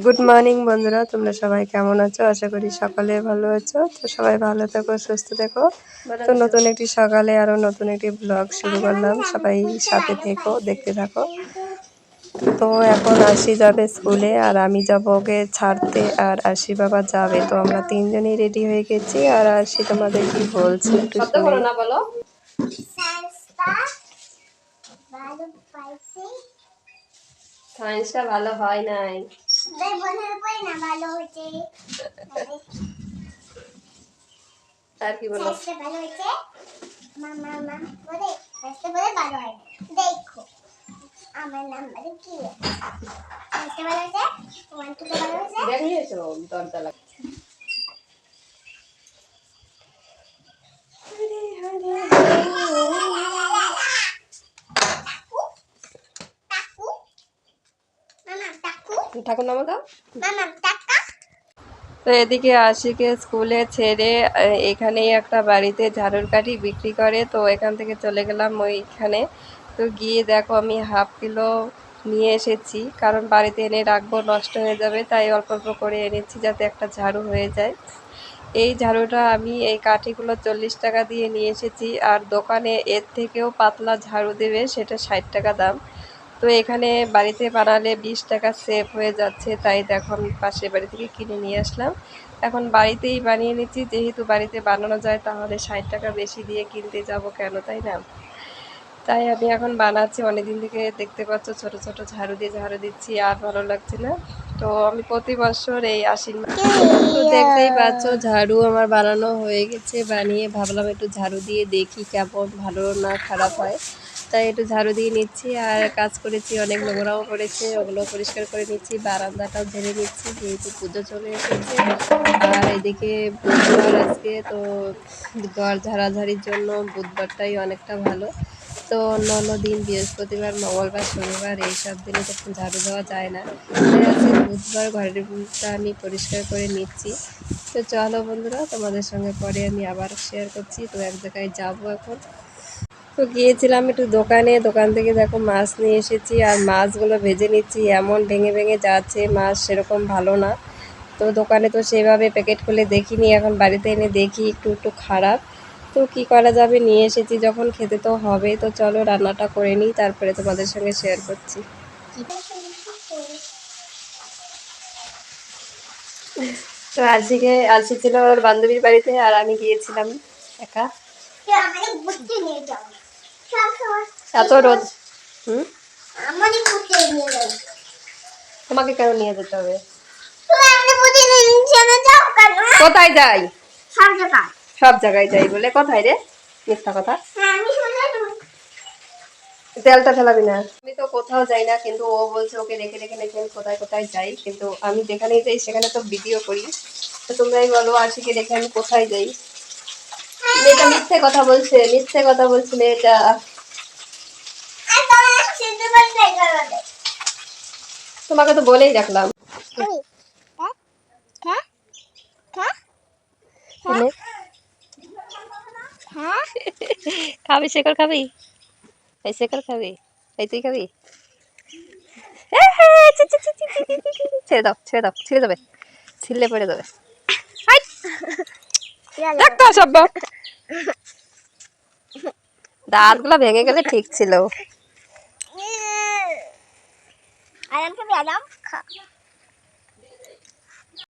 Good morning বন্ধুরা, তোমরা সবাই কেমন আছো? আশা করি সকালে ভালো আছো। তো সবাই ভালো থেকো, সুস্থ থেকো। তো নতুন একটি সকালে আরো নতুন একটি ব্লগ শুরু করলাম। সবাই সাথে থেকো, দেখতে থাকো। তো এখন আশি যাবে স্কুলে, আর আমি যাবো ওকে ছাড়তে, আর আশি বাবা যাবে। তো আমরা তিনজনই রেডি হয়ে গেছি। আর আশি তোমাদের কি বলছে একটু শুনে। না বলো। সায়েন্সটা ভালো হয় নাই। আর কি বলো? ভালো হয়েছে। মামা মামা বলে সায়েন্সটা বলে ভালো হয় না। দেখো আমার নাম্বার কি আছে? সায়েন্সটা ভালো হয়েছে। 1 2 ভালো হয়েছে। দেখিয়েছো দরজা লাগছে। ঠাকুর নামা দাও। তো এদিকে আশিকে স্কুলে ছেড়ে এখানেই একটা বাড়িতে ঝাড়ুর কাঠি বিক্রি করে। তো এখান থেকে চলে গেলাম ওইখানে। তো গিয়ে দেখো আমি হাফ কিলো নিয়ে এসেছি, কারণ বাড়িতে এনে রাখবো, নষ্ট হয়ে যাবে। তাই অল্প অল্প করে এনেছি যাতে একটা ঝাড়ু হয়ে যায়। এই ঝাড়ুটা আমি এই কাঠিগুলো 40 টাকা দিয়ে নিয়ে এসেছি, আর দোকানে এর থেকেও পাতলা ঝাড়ু দেবে, সেটা 60 টাকা দাম। তো এখানে বাড়িতে বানালে 20 টাকা সেভ হয়ে যাচ্ছে। তাই দেখো আমি পাশের বাড়ি থেকে কিনে নিয়ে আসলাম। এখন বাড়িতেই বানিয়ে নিচ্ছি, যেহেতু বাড়িতে বানানো যায় তাহলে 60 টাকা বেশি দিয়ে কিনতে যাব কেন, তাই না? তাই আমি এখন বানাচ্ছি। অনেকদিন থেকে দেখতে পাচ্ছ ছোট ছোট ঝাড়ু দিয়ে ঝাড়ু দিচ্ছি, আর ভালো লাগছে না। তো আমি প্রতি বছর এই আশ্বিন মাসে, তো দেখতেই পাচ্ছ ঝাড়ু আমার বানানো হয়ে গেছে। বানিয়ে ভাবলাম একটু ঝাড়ু দিয়ে দেখি কেমন ভালো না খারাপ হয়। তাই একটু ঝাড়ু দিয়ে নিচ্ছি। আর কাজ করেছি, অনেক নোংরাও করেছে, ওগুলো পরিষ্কার করে নিচ্ছি। বারান্দাটাও ঝেড়ে নিচ্ছি, যেহেতু পুজো চলে এসেছে। আর এদিকে বুধবার আজকে, তো ঘর ঝাড়াঝাড়ির জন্য বুধবারটাই অনেকটা ভালো। তো অন্য দিন বৃহস্পতিবার, মঙ্গলবার, শনিবার এইসব দিনে তো ঝাড়ু দেওয়া যায় না। তাই আজকে বুধবার ঘরের রুমটা আমি পরিষ্কার করে নিচ্ছি। তো চলো বন্ধুরা, তোমাদের সঙ্গে পরে আমি আবার শেয়ার করছি। তো এক জায়গায় যাবো এখন। তো গিয়েছিলাম একটু দোকানে, দোকান থেকে দেখো মাছ নিয়ে এসেছি, আর মাছগুলো ভেজে নিচ্ছি। এমন ভেঙে ভেঙে যাচ্ছে, মাছ সেরকম ভালো না। তো দোকানে তো সেভাবে প্যাকেট খুলে দেখিনি, এখন বাড়িতে এনে দেখি একটু একটু খারাপ। তো কি করা যাবে, নিয়ে এসেছি যখন খেতে তো হবে। তো চলো রান্নাটা করে নিই, তারপরে তোমাদের সঙ্গে শেয়ার করছি। তো আজকে ছিল ওর বান্ধবীর বাড়িতে, আর আমি গিয়েছিলাম একা। এত রোদ। তোমাকে কেন নিয়ে যেতে হবে? কোথায় যাই? সব জায়গায় যাই বলে কোথায় রে? মিথ্যা কথা। তেলটা ফেলাবি না। আমি তো কোথাও যাই না, কিন্তু ও বলছে ওকে রেখে রেখে রেখে কোথায় কোথায় যাই, কিন্তু আমি যেখানেই যাই সেখানে তো ভিডিও করি। তো তোমরাই বলো আশিকে রেখে আমি কোথায় যাই? মেয়েটা মিথ্যে কথা বলছে, মিথ্যে কথা বলছে মেয়েটা। তোমাকে তো বলেই রাখলাম। খাবি শেকর খাবি? এই শেকর খাবি? এই তুই খাবি? ছেড়ে দাও, ছেড়ে দাও, ছিঁড়ে যাবে, ছিঁড়লে পড়ে যাবে। দাঁতগুলো ভেঙে গেলে ঠিক ছিল।